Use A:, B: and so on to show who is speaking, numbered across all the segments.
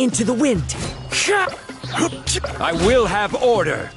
A: Into the wind.
B: I will have order.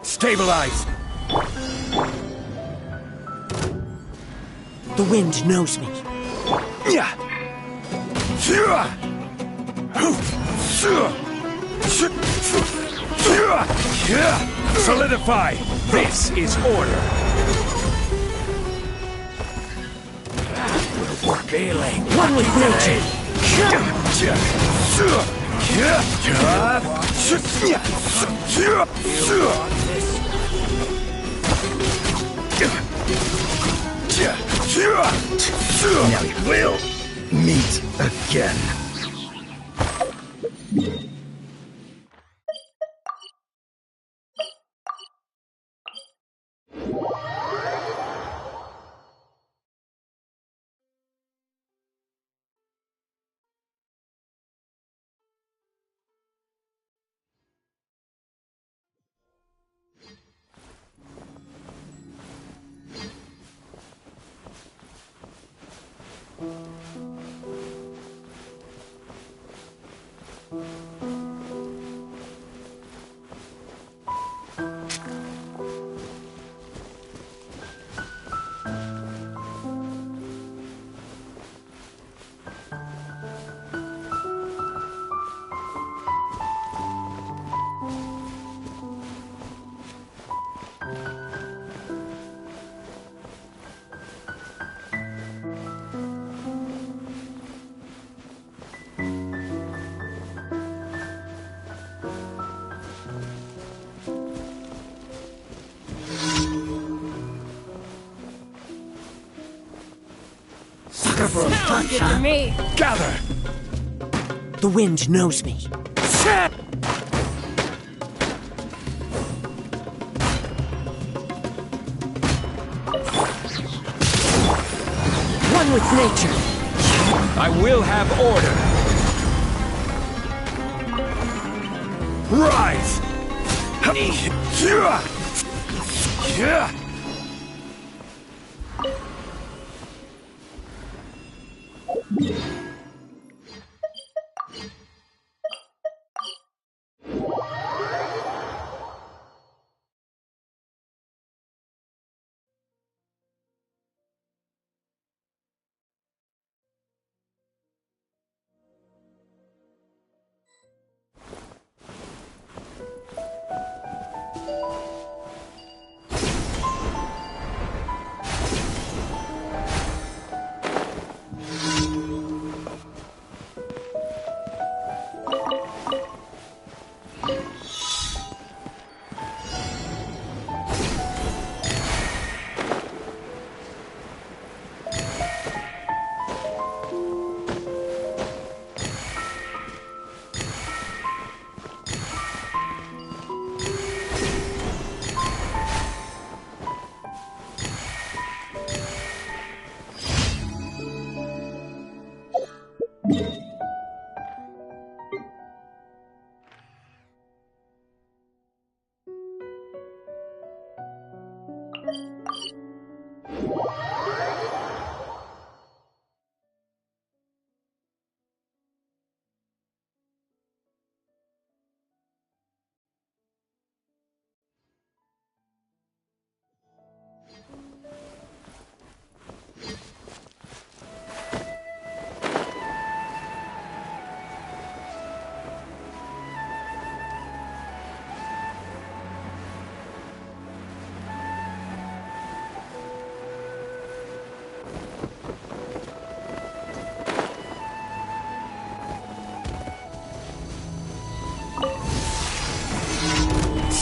B: Stabilize!
A: The wind knows me.
B: Solidify! This is order!
A: Feeling one with nature.
C: Now we will meet again.
D: Sounds good to me.
B: Gather!
A: The wind knows me. One with nature.
B: I will have order! Rise!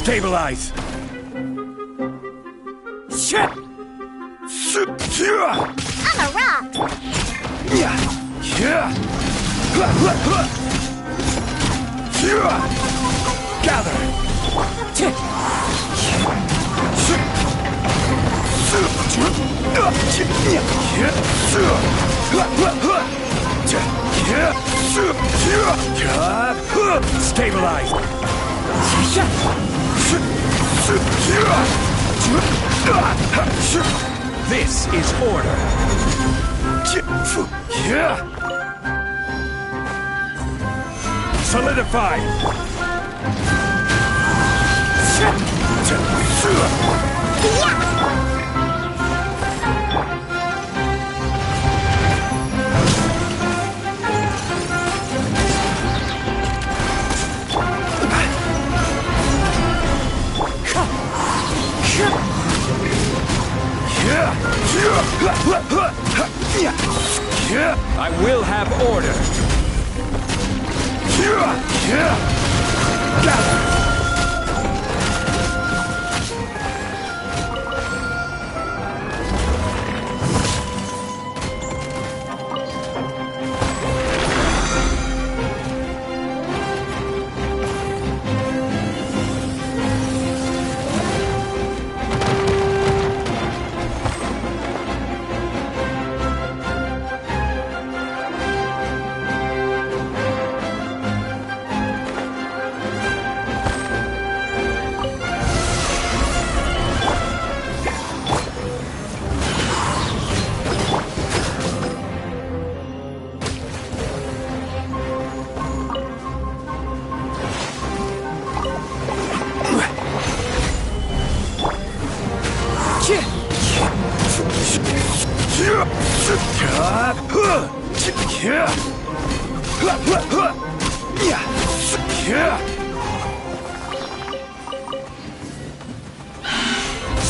B: Stabilize!
D: I'm a rock!
B: Gather! Stabilize! This is order! Solidify! I will have order! Gather!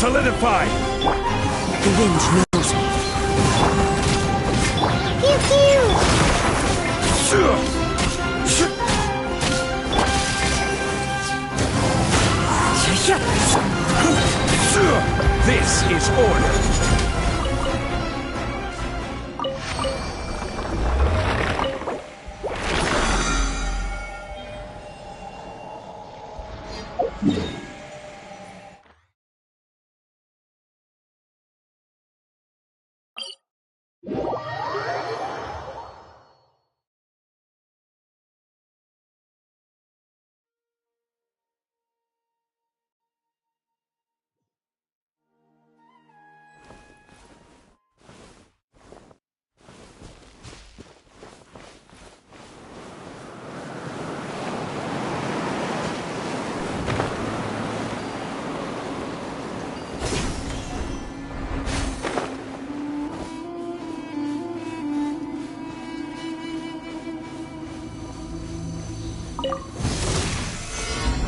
B: Solidify!
A: The wind knows me.
D: Pew pew!
B: This is order!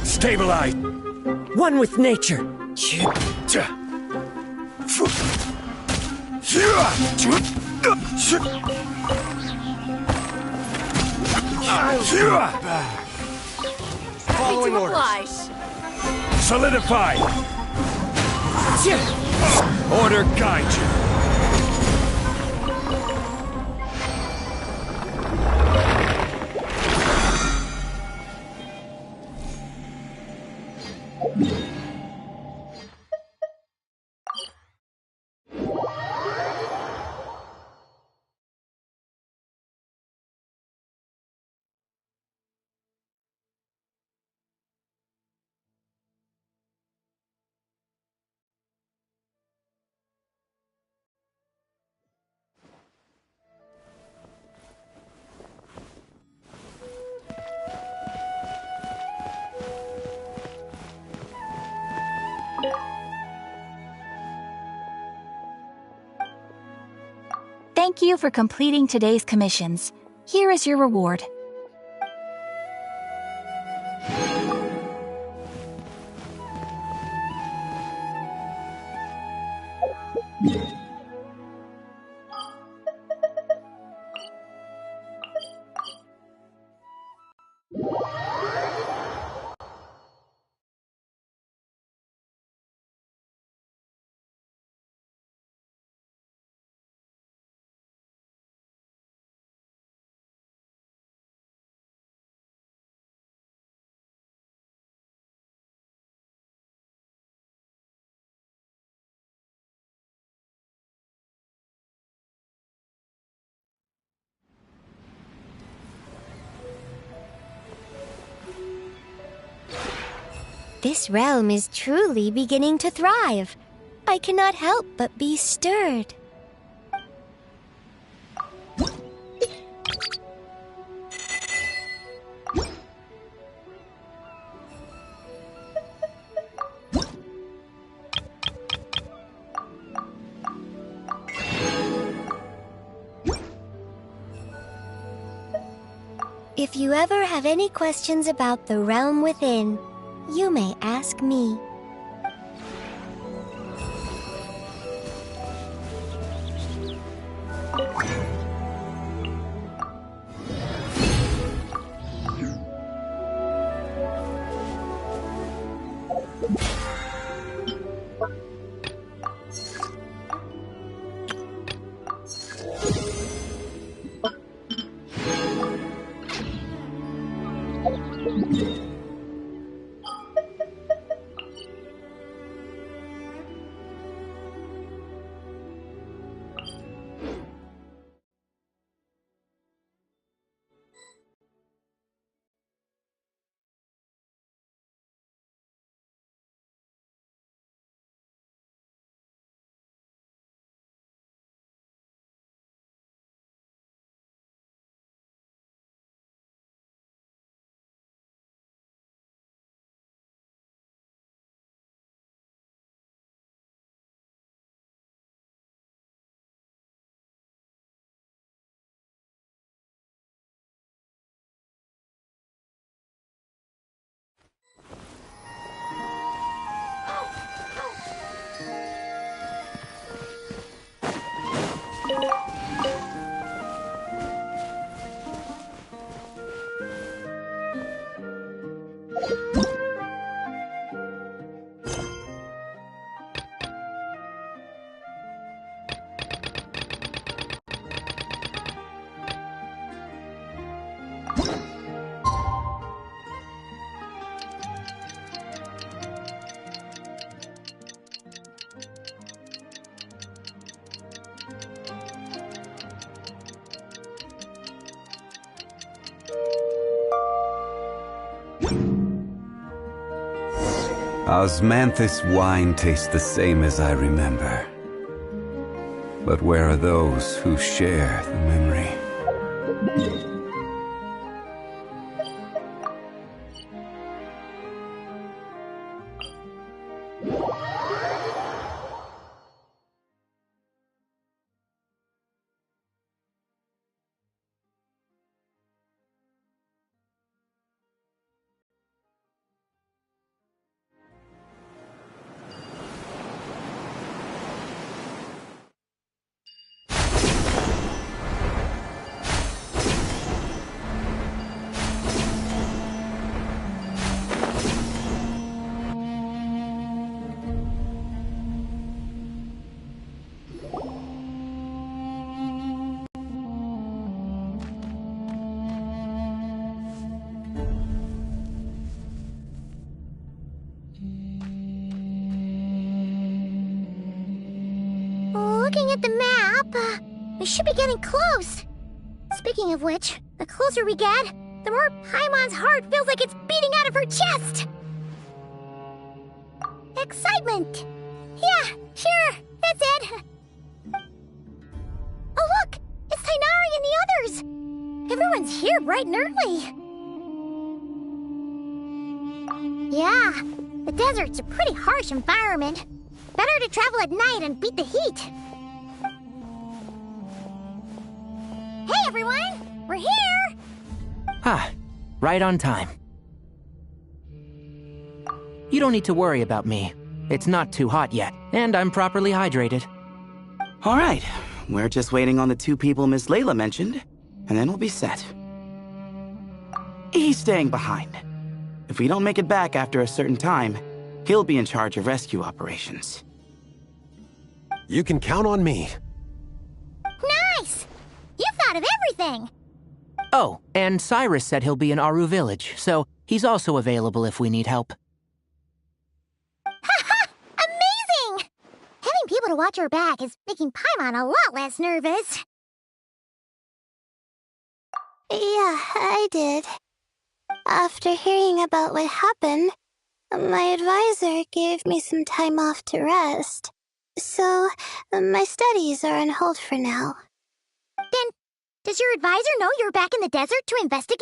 B: Stabilize!
A: One with nature.
B: Following orders.
D: Oblige.
B: Solidify! Order guide you!
E: Thank you for completing today's commissions. Here is your reward.
D: This realm is truly beginning to thrive. I cannot help but be stirred. If you ever have any questions about the realm within, you may ask me.
F: Osmanthus wine tastes the same as I remember. But where are those who share the memory?
D: Looking at the map, we should be getting close. Speaking of which, the closer we get, the more Paimon's heart feels like it's beating out of her chest. Excitement! Yeah, sure, that's it. Oh look! It's Tainari and the others! Everyone's here bright and early. Yeah, the desert's a pretty harsh environment. Better to travel at night and beat the heat. Hey everyone! We're here!
G: Ah, right on time. You don't need to worry about me. It's not too hot yet, and I'm properly hydrated.
H: All right, we're just waiting on the two people Miss Layla mentioned, and then we'll be set. He's staying behind. If we don't make it back after a certain time, he'll be in charge of rescue operations.
I: You can count on me.
D: Nice! You thought of everything!
G: Oh, and Cyrus said he'll be in Aru Village, so he's also available if we need help.
D: Haha! Amazing! Having people to watch your back is making Paimon a lot less nervous. Yeah, I did. After hearing about what happened, My advisor gave me some time off to rest. So, my studies are on hold for now. Then, does your advisor know you're back in the desert to investigate?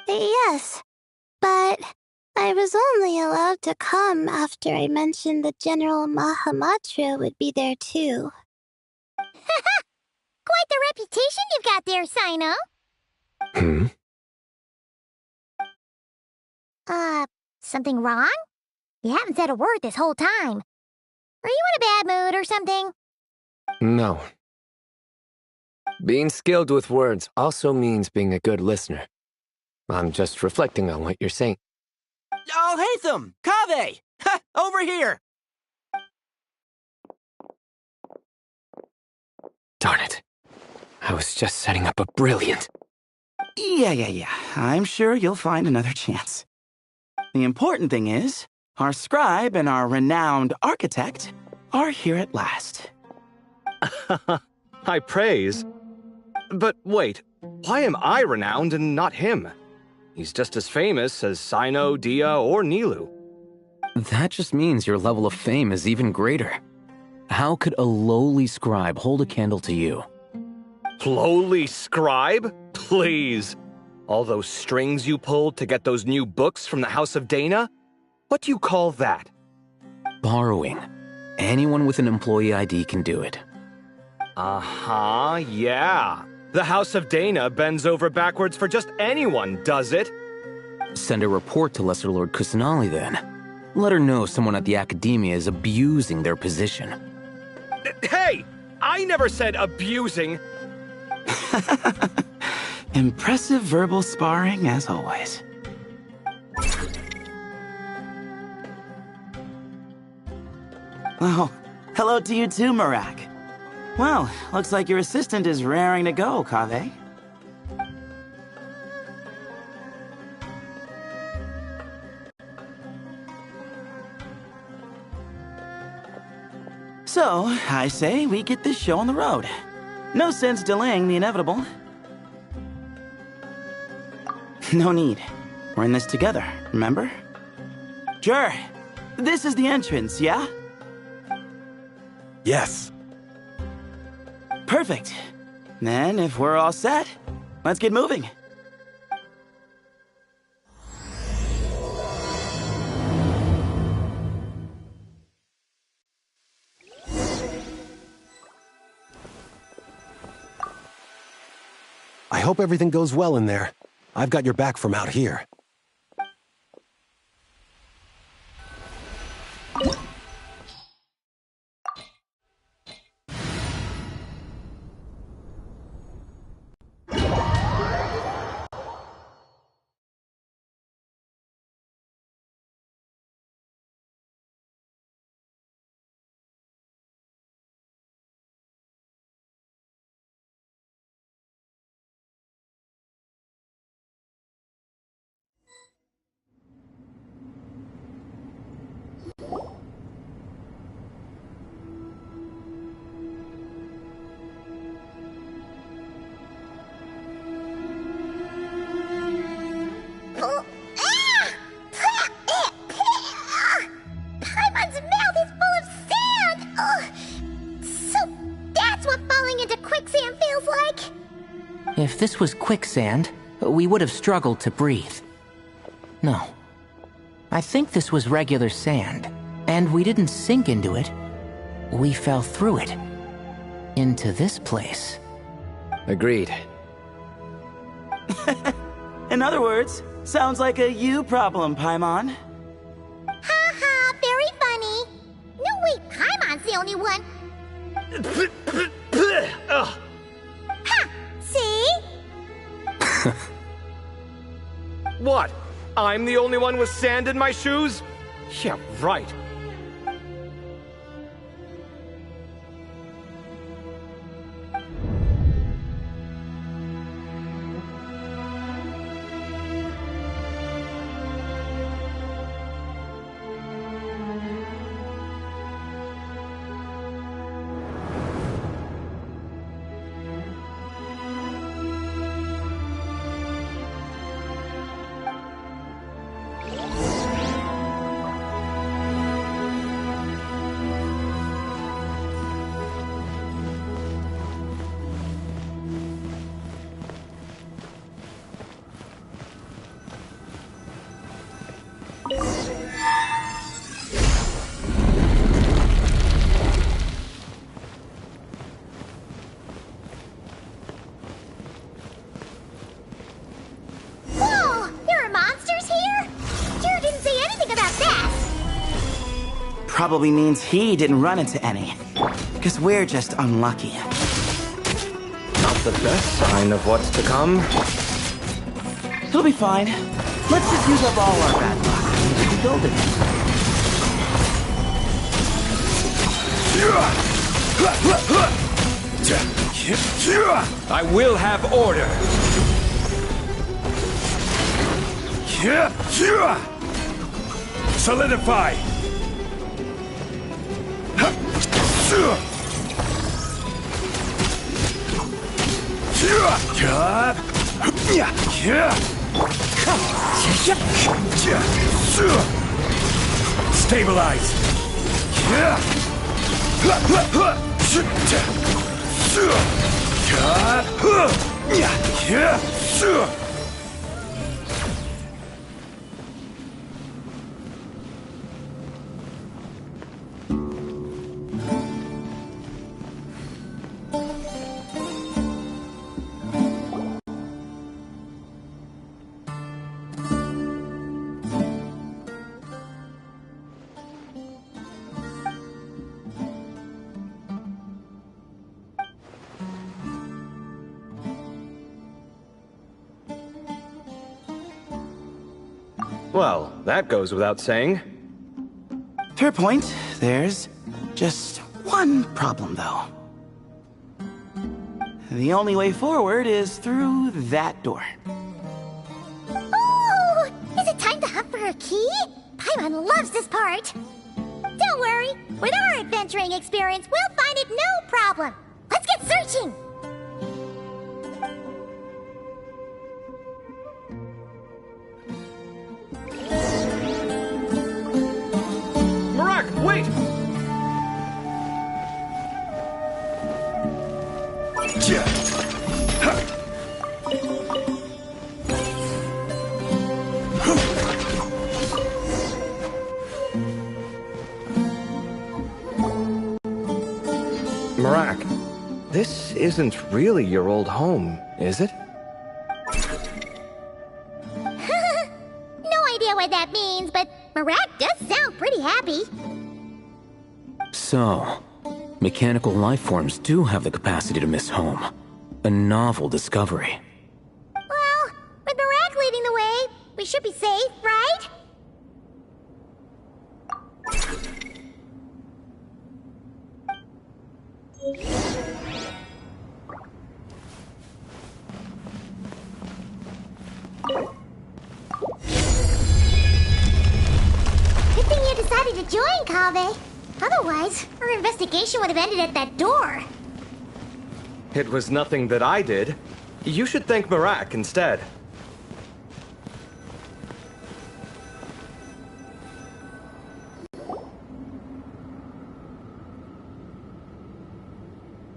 D: Yes, but I was only allowed to come after I mentioned that General Mahamatra would be there too. Quite the reputation you've got there, Sino. Something wrong? You haven't said a word this whole time. Are you in a bad mood or something?
J: No. Being skilled with words also means being a good listener. I'm just reflecting on what you're saying.
G: Oh, Hatham! Kaveh! Ha! Over here!
J: Darn it. I was just setting up a brilliant...
H: Yeah. I'm sure you'll find another chance. The important thing is, our scribe and our renowned architect are here at last.
K: High praise. But wait, why am I renowned and not him? He's just as famous as Sino, Dia, or Nilu.
L: That just means your level of fame is even greater. How could a lowly scribe hold a candle to you?
K: Lowly scribe? Please. All those strings you pulled to get those new books from the House of Dana? What do you call that?
L: Borrowing. Anyone with an employee ID can do it.
K: Uh-huh, yeah. The House of Dana bends over backwards for just anyone, does it?
L: Send a report to Lesser Lord Kusanali then. Let her know someone at the Academia is abusing their position.
K: Hey! I never said abusing!
H: Impressive verbal sparring, as always. Oh, hello to you too, Marak. Well, looks like your assistant is raring to go, Kaveh. So, I say we get this show on the road. No sense delaying the inevitable. No need. We're in this together, remember? Sure. This is the entrance, yeah?
I: Yes.
H: Perfect. Then, if we're all set, let's get moving.
I: I hope everything goes well in there. I've got your back from out here.
D: Paimon's mouth is full of sand! Ugh. So that's what falling into quicksand feels like?
G: If this was quicksand, we would have struggled to breathe. No. I think this was regular sand, and we didn't sink into it. We fell through it. Into this place.
J: Agreed.
H: In other words, sounds like a you problem, Paimon.
D: Ha, very funny. No, wait, Paimon's the only one. Ha! See?
K: What? I'm the only one with sand in my shoes? Yeah, right.
H: probably means he didn't run into any. Because we're just unlucky.
K: Not the best sign of what's to come.
H: It'll be fine. Let's just use up all our bad luck and rebuild it.
B: I will have order. Solidify. Stabilize.
K: Well, that goes without saying.
H: Fair point. There's just one problem, though. The only way forward is through that door.
D: Oh! Is it time to hunt for a key? Paimon loves this part! Don't worry! With our adventuring experience, we'll find it no problem! Let's get searching!
K: Marak, wait! Marak, this isn't really your old home, is it?
D: No idea what that means, but Marak does sound pretty happy.
L: So, mechanical life forms do have the capacity to miss home. A novel discovery.
D: Well, with Marak leading the way, we should be safe, right? Good thing you decided to join, Kaveh. Otherwise, our investigation would have ended at that door.
K: It was nothing that I did. You should thank Marak instead.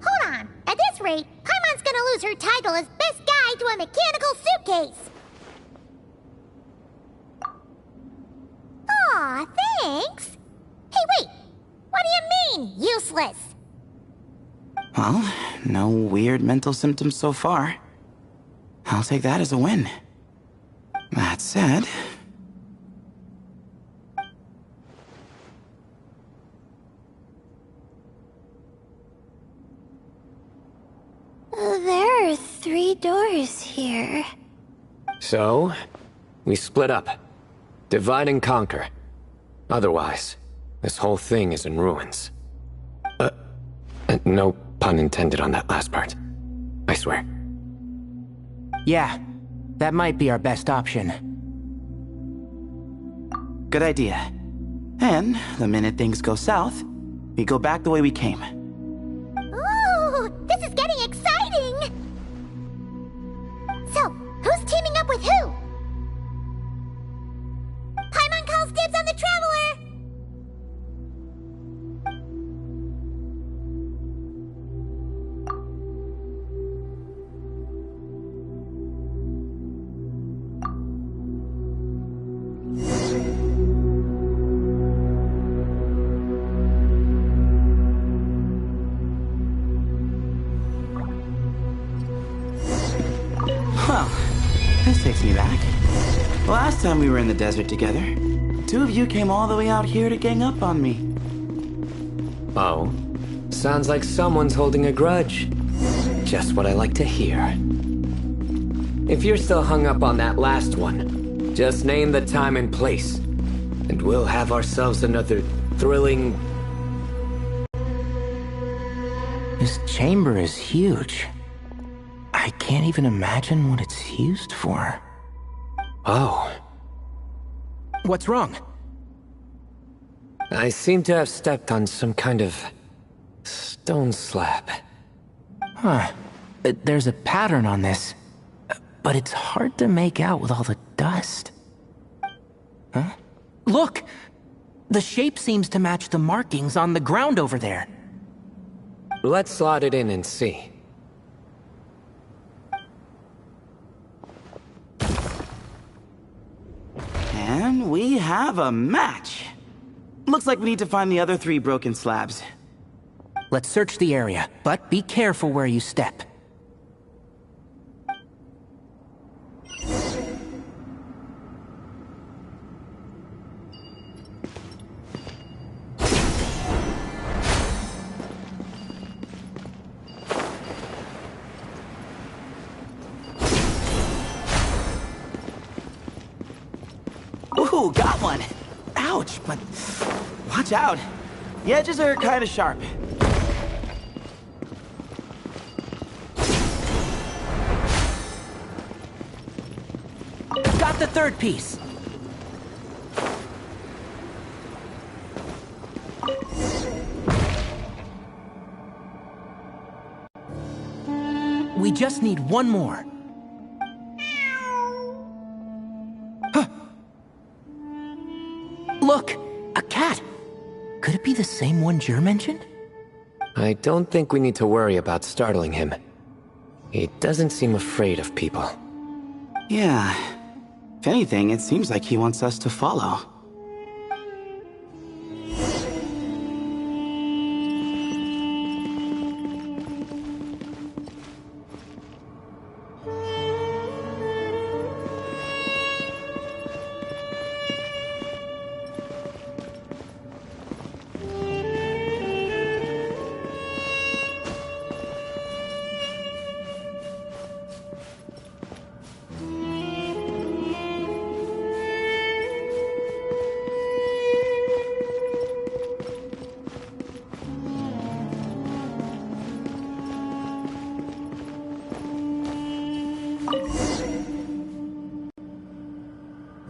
D: Hold on. At this rate, Paimon's gonna lose her title as best guide to a mechanical suitcase. Aw, thanks. Hey, wait. What do you mean, useless?
H: Well, no weird mental symptoms so far. I'll take that as a win. That said...
D: There are 3 doors here.
J: So, we split up. Divide and conquer. Otherwise, this whole thing is in ruins. No pun intended on that last part. I swear.
G: Yeah, that might be our best option.
H: Good idea. And the minute things go south, we go back the way we came.
D: Ooh, this is getting exciting! So, who's teaming up with who? Paimon calls dibs on the Traveler!
H: Well, this takes me back. Last time we were in the desert together, 2 of you came all the way out here to gang up on me.
J: Oh? Sounds like someone's holding a grudge. Just what I like to hear. If you're still hung up on that last one, just name the time and place, and we'll have ourselves another thrilling...
G: This chamber is huge. I can't even imagine what it's used for.
J: Oh.
G: What's wrong?
J: I seem to have stepped on some kind of stone slab.
G: Huh. There's a pattern on this, but it's hard to make out with all the dust. Huh? Look! The shape seems to match the markings on the ground over there.
J: Let's slot it in and see.
H: And we have a match. Looks like we need to find the other 3 broken slabs.
G: Let's search the area, but be careful where you step.
H: Ooh, got one! Ouch, but watch out. The edges are kind of sharp.
G: Got the 3rd piece. We just need one more. Huh. Look, a cat. Could it be the same one Jer mentioned?
J: I don't think we need to worry about startling him. He doesn't seem afraid of people.
H: Yeah. If anything, it seems like he wants us to follow.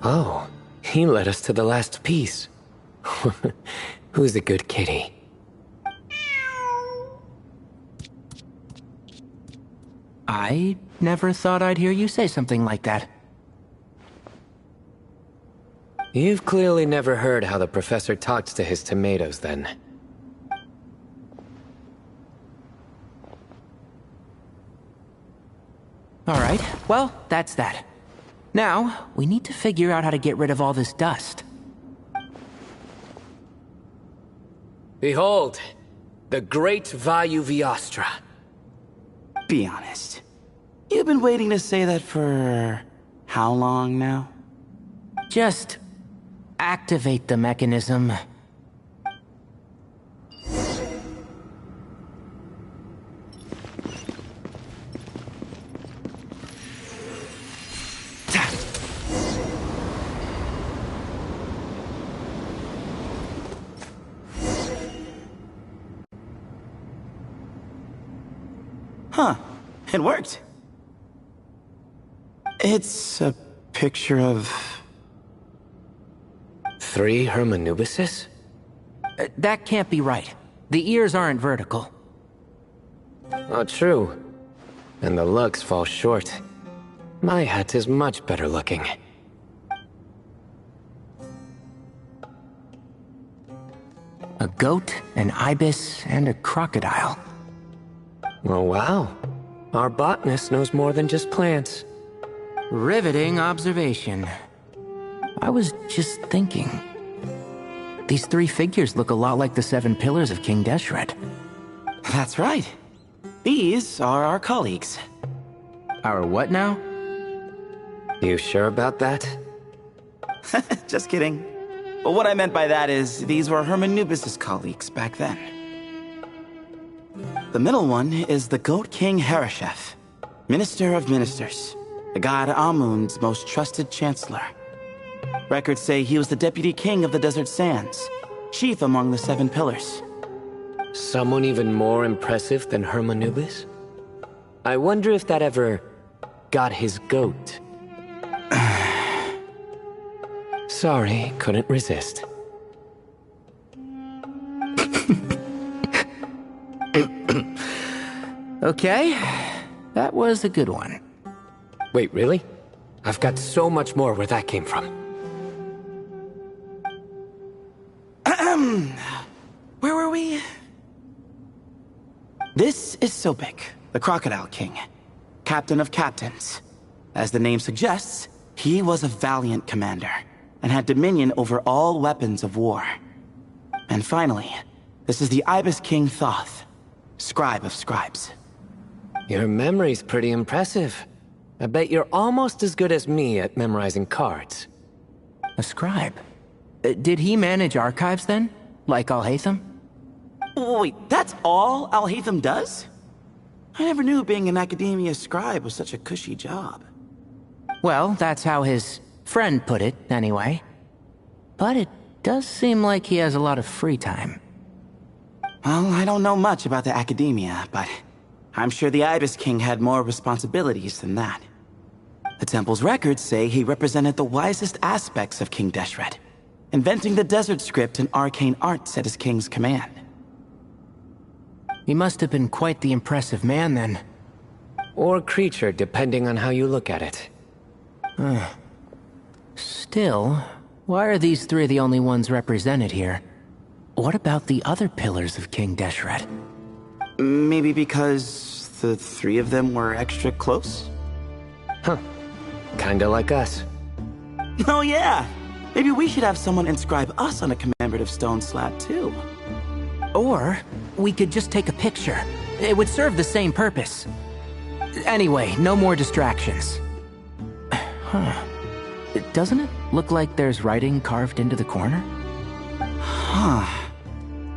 J: Oh, he led us to the last piece. Who's a good kitty?
G: I never thought I'd hear you say something like that.
J: You've clearly never heard how the professor talks to his tomatoes, then.
G: Alright, well, that's that. Now, we need to figure out how to get rid of all this dust.
J: Behold, the great Vayu Viastra.
H: Be honest. You've been waiting to say that for... how long now?
G: Just activate the mechanism.
H: Huh. It worked. It's a picture of...
J: 3 Hermanubises?
G: That can't be right. The ears aren't vertical.
J: Oh, true. And the lugs fall short. My hat is much better looking.
G: A goat, an ibis, and a crocodile.
J: Oh, wow. Our botanist knows more than just plants.
G: Riveting observation. I was just thinking. These 3 figures look a lot like the 7 pillars of King Deshret.
H: That's right. These are our colleagues.
G: Our what now?
J: You sure about that?
H: Just kidding. But what I meant by that is, these were Hermanubis' colleagues back then. The middle one is the Goat King Harashef, Minister of Ministers, the god Amun's most trusted chancellor. Records say he was the deputy king of the Desert Sands, chief among the Seven Pillars.
J: Someone even more impressive than Hermanubis? I wonder if that ever got his goat. Sorry, couldn't resist.
G: Okay, that was a good one.
J: Wait, really? I've got so much more where that came from.
H: Where were we? This is Sobek, the Crocodile King, captain of captains. As the name suggests, he was a valiant commander and had dominion over all weapons of war. And finally, this is the Ibis King Thoth, scribe of scribes.
J: Your memory's pretty impressive. I bet you're almost as good as me at memorizing cards.
G: A scribe? Did he manage archives then? Like Alhaitham?
H: Wait, that's all Alhaitham does? I never knew being an academia scribe was such a cushy job.
G: Well, that's how his friend put it, anyway. But it does seem like he has a lot of free time.
H: Well, I don't know much about the academia, but I'm sure the Ibis King had more responsibilities than that. The temple's records say he represented the wisest aspects of King Deshret, inventing the desert script and arcane arts at his king's command.
G: He must have been quite the impressive man, then.
J: Or creature, depending on how you look at it.
G: Still, why are these three the only ones represented here? What about the other pillars of King Deshret?
H: Maybe because the three of them were extra close?
J: Huh. Kinda like us.
H: Oh yeah! Maybe we should have someone inscribe us on a commemorative stone slab too.
G: Or, we could just take a picture. It would serve the same purpose. Anyway, no more distractions. Huh. Doesn't it look like there's writing carved into the corner?
H: Huh.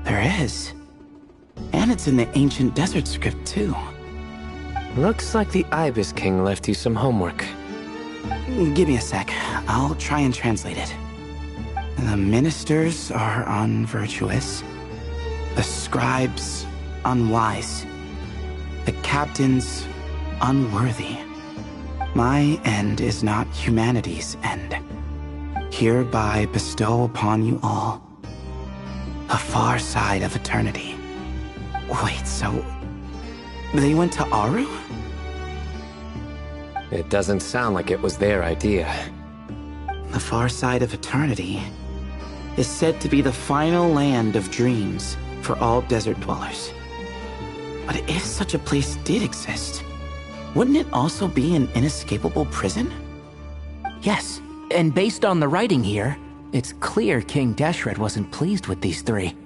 H: There is. And it's in the ancient desert script too.
J: Looks like the Ibis King left you some homework.
H: Give me a sec. I'll try and translate it. The ministers are unvirtuous. The scribes, unwise. The captains, unworthy. My end is not humanity's end. Hereby bestow upon you all a far side of eternity. Wait, so they went to Aru?
J: It doesn't sound like it was their idea.
H: The far side of eternity is said to be the final land of dreams for all desert dwellers. But if such a place did exist, wouldn't it also be an inescapable prison?
G: Yes, and based on the writing here, it's clear King Deshret wasn't pleased with these three.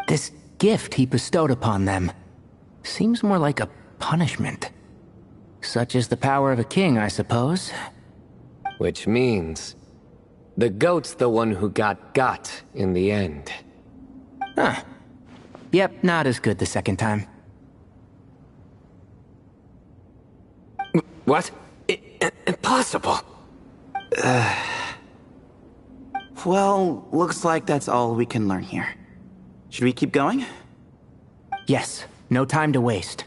G: This gift he bestowed upon them seems more like a punishment. Such is the power of a king, I suppose.
J: Which means the goat's the one who got in the end.
G: Huh. Yep, not as good the second time.
J: What? Impossible.
H: Well, looks like that's all we can learn here. Should we keep going?
G: Yes, no time to waste.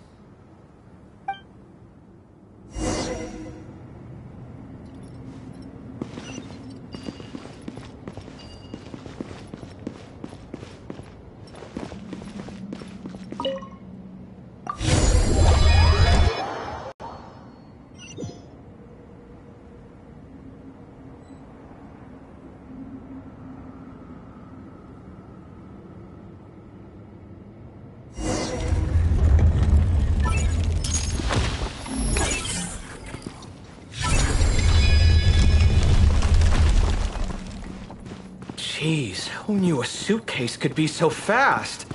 K: Jeez, who knew a suitcase could be so fast?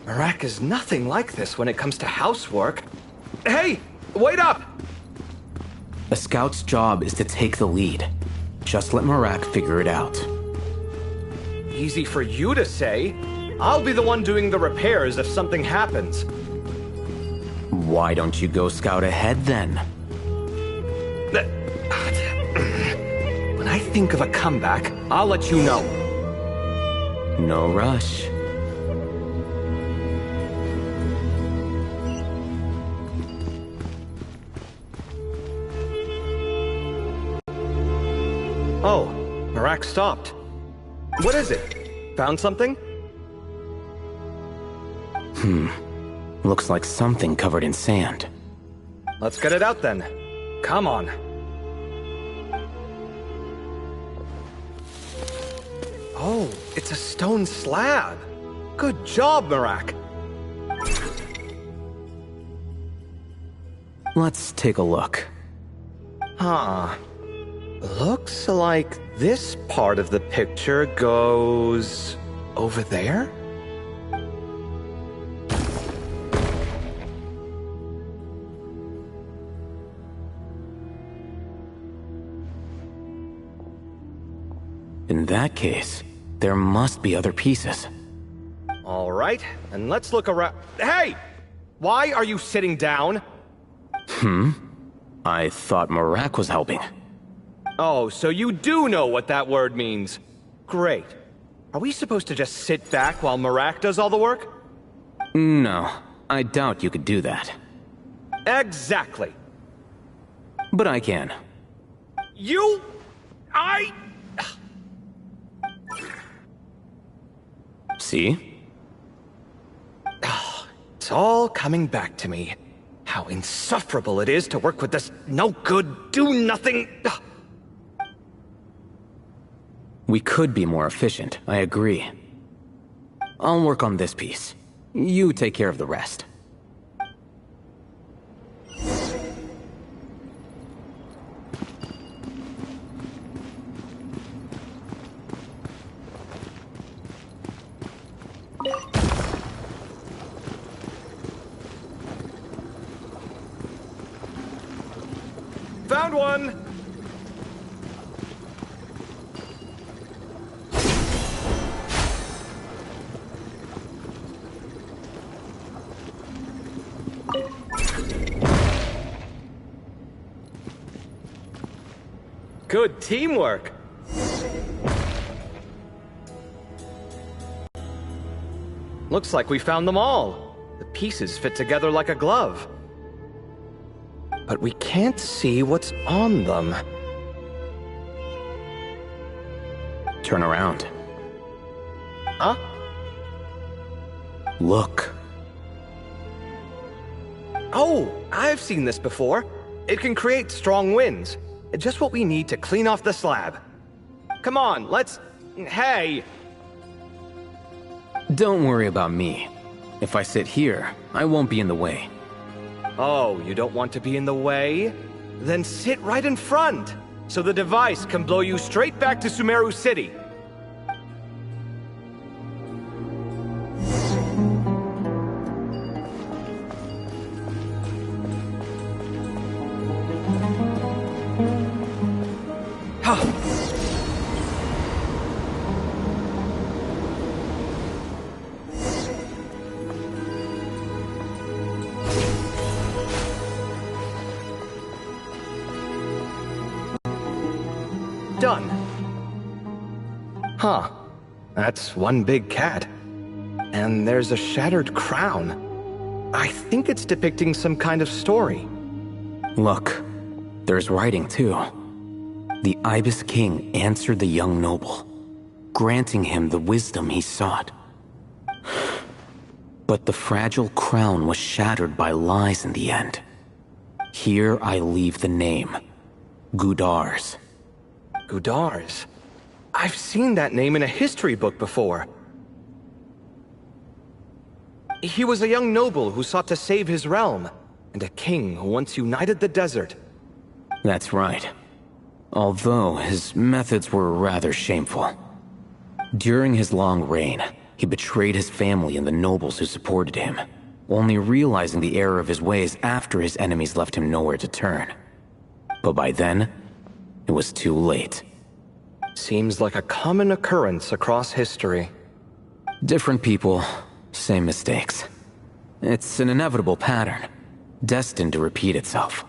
K: Marak is nothing like this when it comes to housework. Hey, wait up!
L: A scout's job is to take the lead. Just let Marak figure it out.
K: Easy for you to say. I'll be the one doing the repairs if something happens.
L: Why don't you go scout ahead then?
K: When I think of a comeback, I'll let you know.
L: No rush.
K: Oh, Marak stopped. What is it? Found something?
L: Looks like something covered in sand.
K: Let's get it out then. Come on. Oh, it's a stone slab. Good job, Marak.
L: Let's take a look.
K: Huh. Looks like this part of the picture goes over there?
L: In that case, there must be other pieces.
K: All right, and let's look around. Hey! Why are you sitting down?
L: I thought Marak was helping.
K: Oh, so you do know what that word means. Great. Are we supposed to just sit back while Marak does all the work?
L: No, I doubt you could do that.
K: Exactly.
L: But I can. See?
K: It's all coming back to me. How insufferable it is to work with this no-good, do-nothing...
L: We could be more efficient, I agree. I'll work on this piece. You take care of the rest.
K: Found one! Good teamwork. Looks like we found them all. The pieces fit together like a glove. But we can't see what's on them.
L: Turn around.
K: Huh?
L: Look.
K: Oh, I've seen this before. It can create strong winds. Just what we need to clean off the slab. Come on, let's... Hey!
L: Don't worry about me. If I sit here, I won't be in the way.
K: Oh, you don't want to be in the way? Then sit right in front, so the device can blow you straight back to Sumeru City. Done. Huh. That's one big cat. And there's a shattered crown. I think it's depicting some kind of story.
L: Look, there's writing too. The Ibis King answered the young noble, granting him the wisdom he sought. But the fragile crown was shattered by lies in the end. Here I leave the name, Gudar's.
K: Gudar's? I've seen that name in a history book before. He was a young noble who sought to save his realm, and a king who once united the desert.
L: That's right. Although his methods were rather shameful. During his long reign, he betrayed his family and the nobles who supported him, only realizing the error of his ways after his enemies left him nowhere to turn. But by then, it was too late.
K: Seems like a common occurrence across history.
L: Different people, same mistakes. It's an inevitable pattern. destined to repeat itself.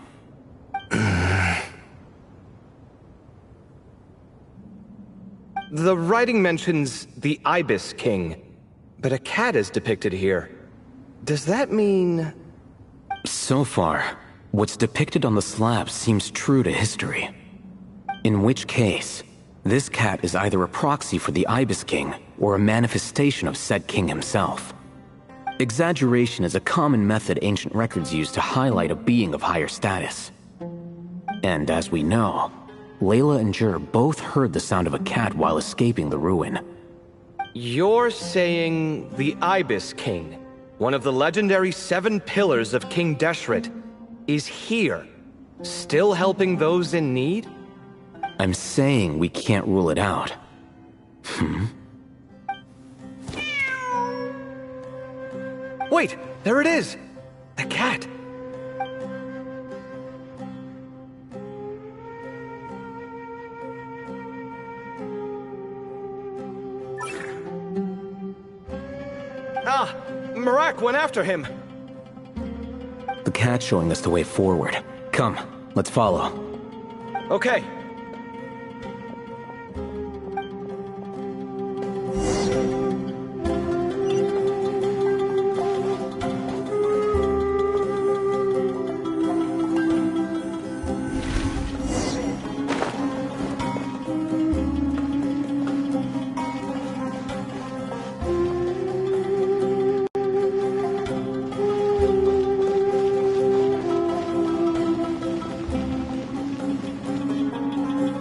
K: The writing mentions the Ibis King, but a cat is depicted here. Does that mean...
L: So far, what's depicted on the slab seems true to history. In which case, this cat is either a proxy for the Ibis King or a manifestation of said king himself. Exaggeration is a common method ancient records use to highlight a being of higher status. And as we know, Layla and Jur both heard the sound of a cat while escaping the ruin.
K: You're saying the Ibis King, one of the legendary 7 pillars of King Deshret, is here, still helping those in need?
L: I'm saying we can't rule it out.
K: Wait, there it is! The cat! Ah! Marak went after him!
L: The cat's showing us the way forward. Come, let's follow.
K: Okay.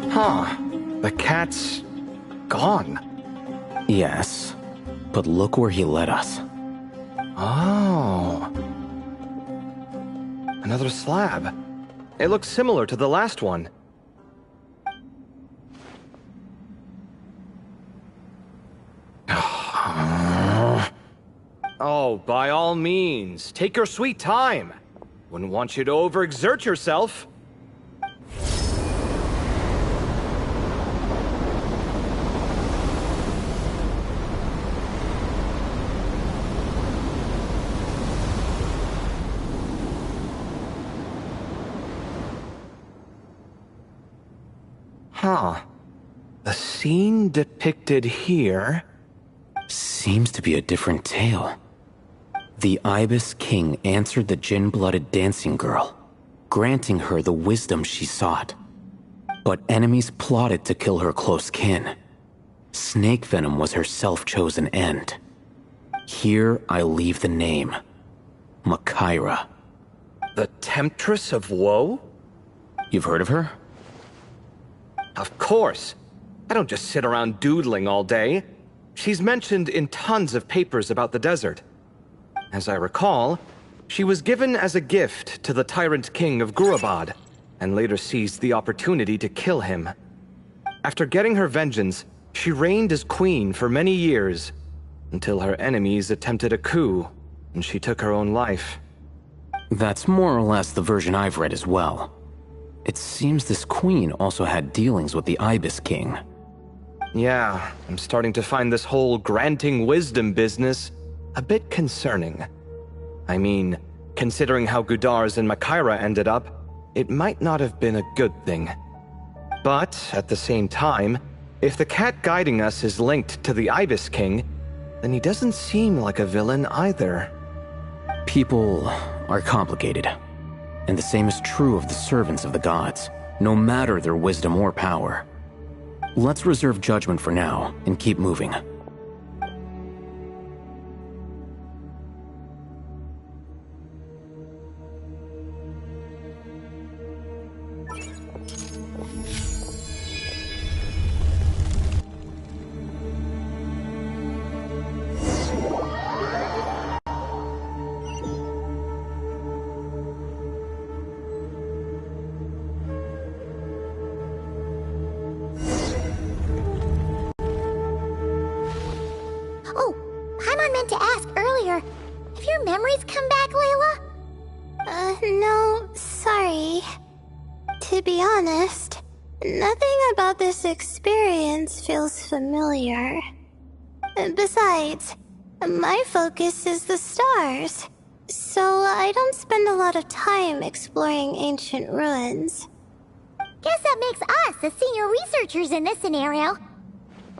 K: Huh. The cat's... gone.
L: Yes, but look where he led us.
K: Oh. Another slab. It looks similar to the last one. Oh, by all means, take your sweet time. Wouldn't want you to overexert yourself. Huh. The scene depicted here...
L: Seems to be a different tale. The Ibis King answered the Jinn-blooded dancing girl, granting her the wisdom she sought. But enemies plotted to kill her close kin. Snake venom was her self-chosen end. Here I leave the name. Makaira.
K: The Temptress of Woe?
L: You've heard of her?
K: Of course. I don't just sit around doodling all day. She's mentioned in tons of papers about the desert. As I recall, she was given as a gift to the tyrant king of Gurabad, and later seized the opportunity to kill him. After getting her vengeance, she reigned as queen for many years, until her enemies attempted a coup, and she took her own life.
L: That's more or less the version I've read as well. It seems this queen also had dealings with the Ibis King.
K: Yeah, I'm starting to find this whole granting wisdom business a bit concerning. I mean, considering how Gudars and Makaira ended up, it might not have been a good thing. But, at the same time, if the cat guiding us is linked to the Ibis King, then he doesn't seem like a villain either.
L: People are complicated. And the same is true of the servants of the gods, no matter their wisdom or power. Let's reserve judgment for now and keep moving.
D: No, sorry. To be honest, nothing about this experience feels familiar. Besides, my focus is the stars. So I don't spend a lot of time exploring ancient ruins.
M: Guess that makes us the senior researchers in this scenario.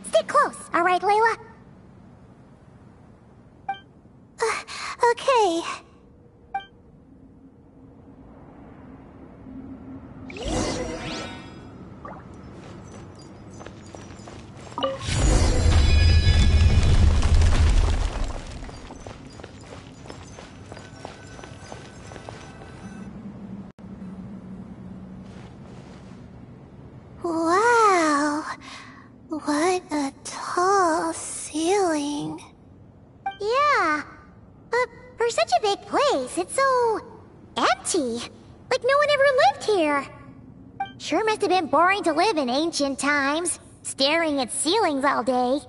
M: Stick close, alright, Layla?
D: Okay. Wow, what a tall ceiling.
M: Yeah, for such a big place, it's so empty. Like no one ever lived here. Sure must have been boring to live in ancient times, staring at ceilings all day.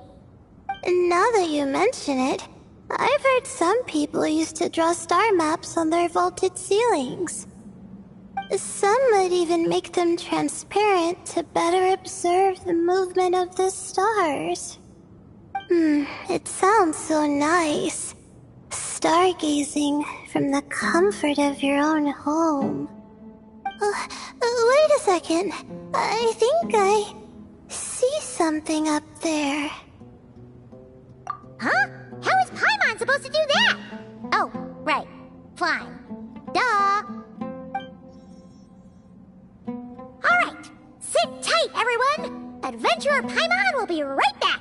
D: Now that you mention it, I've heard some people used to draw star maps on their vaulted ceilings. Some might even make them transparent to better observe the movement of the stars. It sounds so nice. Stargazing from the comfort of your own home. Wait a second. I think I see something up there.
M: Huh? How is Paimon supposed to do that? Oh, right. Flying. Duh. Alright. Sit tight, everyone. Adventurer Paimon will be right back.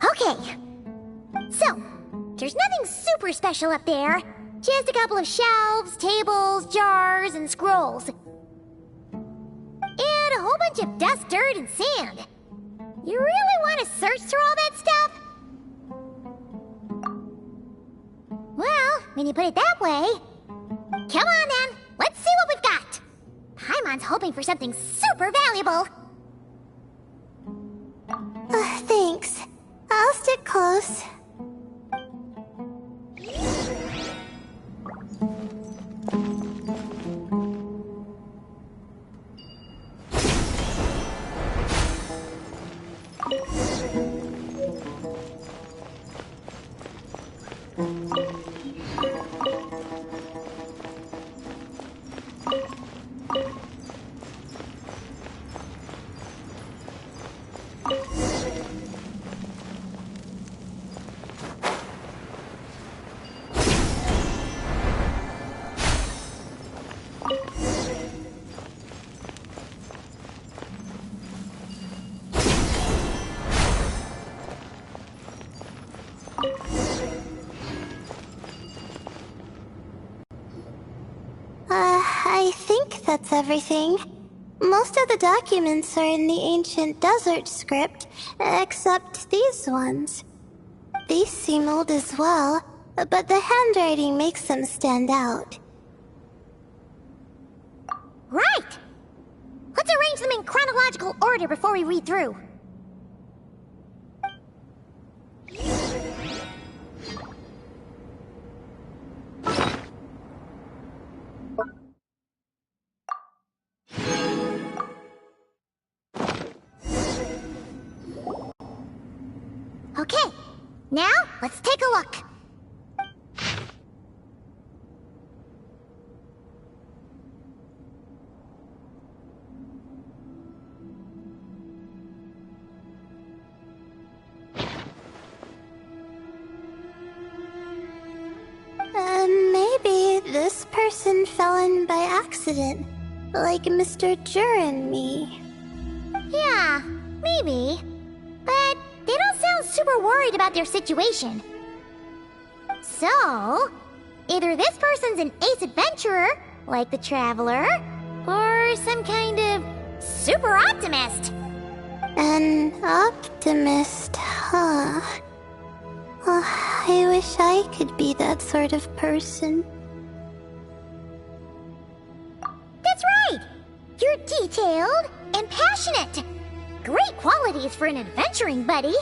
M: Okay. So, there's nothing super special up there. Just a couple of shelves, tables, jars, and scrolls. And a whole bunch of dust, dirt, and sand. You really want to search through all that stuff? Well, when you put it that way... Come on then, let's see what we've got. Paimon's hoping for something super valuable.
D: Thanks. I'll stick close. I think that's everything. Most of the documents are in the ancient desert script, except these ones. These seem old as well, but the handwriting makes them stand out.
M: Right! Let's arrange them in chronological order before we read through. Okay, now let's take a look.
D: Maybe this person fell in by accident, like Mr. Jur and me.
M: Yeah, maybe. But they don't sound super worried about their situation. So, either this person's an ace adventurer, like the Traveler, or some kind of super optimist.
D: An optimist, huh? Oh, I wish I could be that sort of person.
M: That's right! You're detailed and passionate. Great qualities for an adventuring buddy.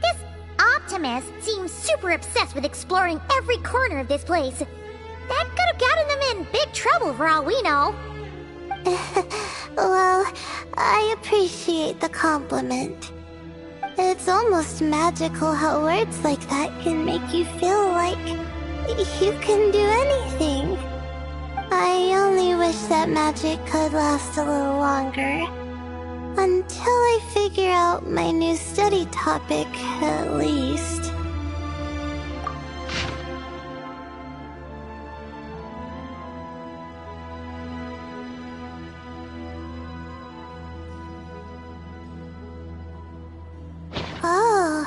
M: This optimist seems super obsessed with exploring every corner of this place. That could have gotten them in big trouble for all we know.
D: Well, I appreciate the compliment. It's almost magical how words like that can make you feel like you can do anything. I only wish that magic could last a little longer. Until I figure out my new study topic, at least. Oh,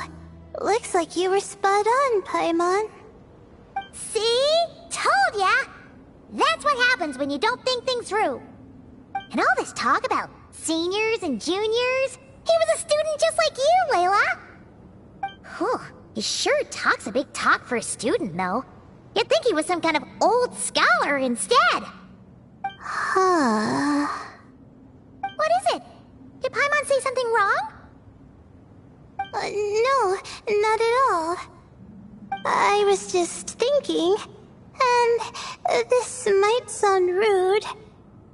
D: looks like you were spot on, Paimon.
M: See? Told ya! That's what happens when you don't think things through. And all this talk about seniors and juniors? He was a student just like you, Layla! Whew, he sure talks a big talk for a student, though. You'd think he was some kind of old scholar instead.
D: Huh.
M: What is it? Did Paimon say something wrong?
D: No, not at all. I was just thinking, and this might sound rude,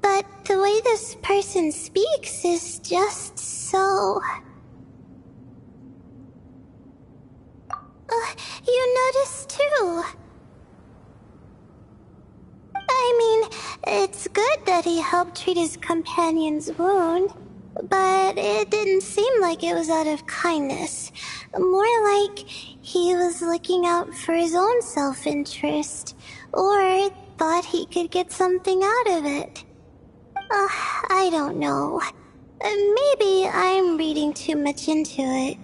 D: but the way this person speaks is just so... you noticed too. I mean, it's good that he helped treat his companion's wound, but it didn't seem like it was out of kindness. More like he was looking out for his own self-interest, or thought he could get something out of it. I don't know. Maybe I'm reading too much into it.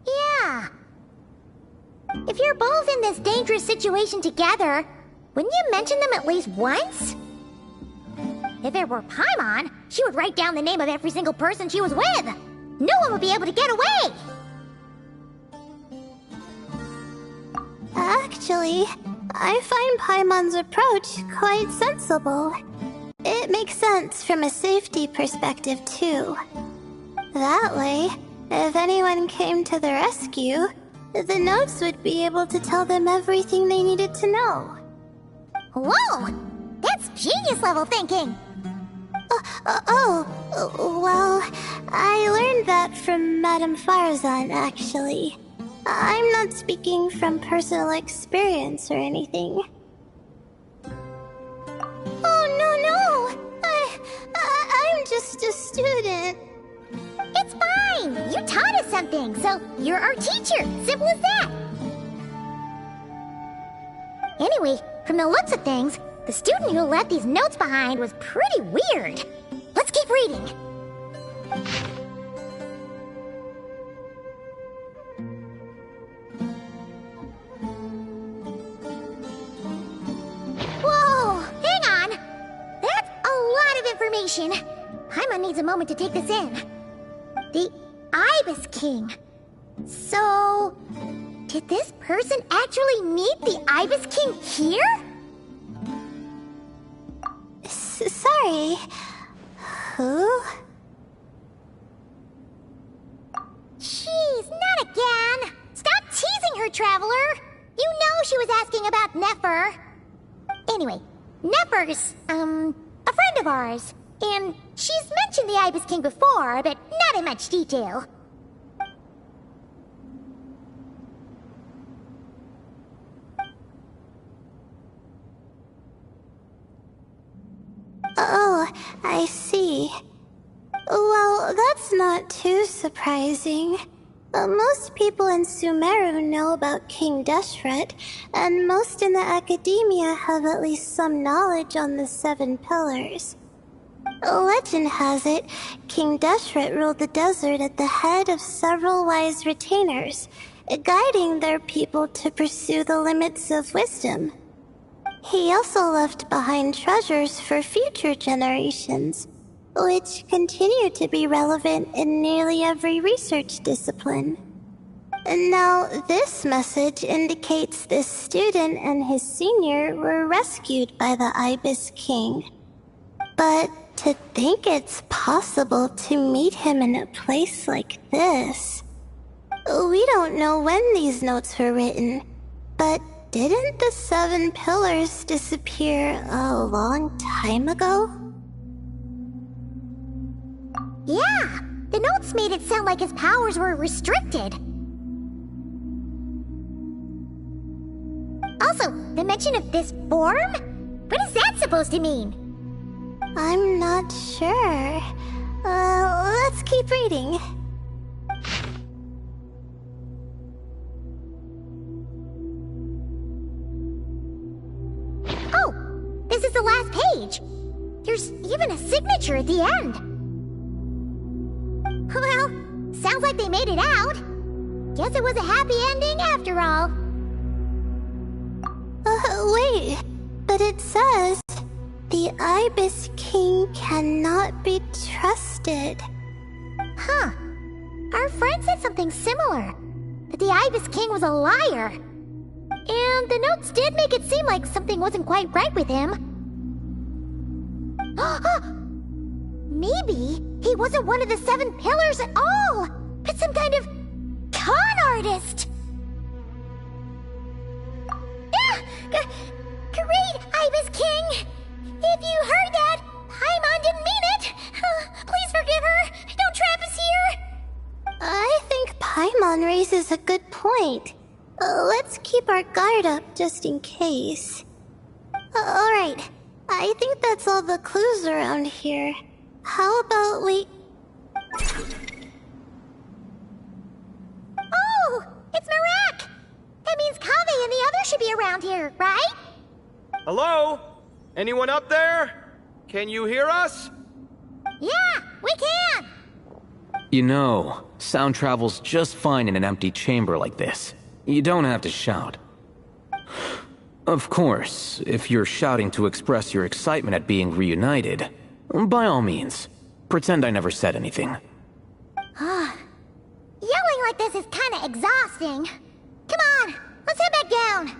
M: Yeah. If you're both in this dangerous situation together, wouldn't you mention them at least once? If it were Paimon, she would write down the name of every single person she was with. No one would be able to get away.
D: Actually, I find Paimon's approach quite sensible. It makes sense from a safety perspective, too. That way, if anyone came to the rescue, the notes would be able to tell them everything they needed to know.
M: Whoa! That's genius-level thinking!
D: Well, I learned that from Madame Farazan, actually. I'm not speaking from personal experience or anything. Oh, no! I'm just a student.
M: It's fine! You taught us something, so you're our teacher. Simple as that. Anyway, from the looks of things, the student who left these notes behind was pretty weird. Let's keep reading. Whoa! Hang on! That's a lot of information. Paimon needs a moment to take this in. The Ibis King. So... did this person actually meet the Ibis King here?
D: Sorry. Who?
M: Jeez, not again! Stop teasing her, Traveler! You know she was asking about Nefer. Anyway, Nefer's, a friend of ours. And she's mentioned the Ibis King before, but not in much detail.
D: Oh, I see. Well, that's not too surprising. Most people in Sumeru know about King Deshret, and most in the academia have at least some knowledge on the 7 pillars. Legend has it, King Deshret ruled the desert at the head of several wise retainers, guiding their people to pursue the limits of wisdom. He also left behind treasures for future generations, which continue to be relevant in nearly every research discipline. Now, this message indicates this student and his senior were rescued by the Ibis King. But to think it's possible to meet him in a place like this... We don't know when these notes were written, but Didn't the 7 pillars disappear a long time ago?
M: Yeah, the notes made it sound like his powers were restricted. Also, the mention of this form? What is that supposed to mean?
D: I'm not sure. Let's keep reading.
M: Oh, this is the last page. There's even a signature at the end. Well, sounds like they made it out. Guess it was a happy ending after all.
D: Wait. But it says, the Ibis King cannot be trusted.
M: Huh. Our friend said something similar. That the Ibis King was a liar. And the notes did make it seem like something wasn't quite right with him. Maybe he wasn't one of the 7 pillars at all, but some kind of con artist. Great, Ibis King! If you heard that, Paimon didn't mean it! Please forgive her! Don't trap us here!
D: I think Paimon raises a good point. Let's keep our guard up just in case. Alright, I think that's all the clues around here. How about we...
M: Oh! It's Marak! That means Kaveh and the others should be around here, right?
K: Hello? Anyone up there? Can you hear us?
M: Yeah, we can!
L: You know, sound travels just fine in an empty chamber like this. You don't have to shout. Of course, if you're shouting to express your excitement at being reunited, by all means, pretend I never said anything.
M: Yelling like this is kinda exhausting. Come on, let's head back down.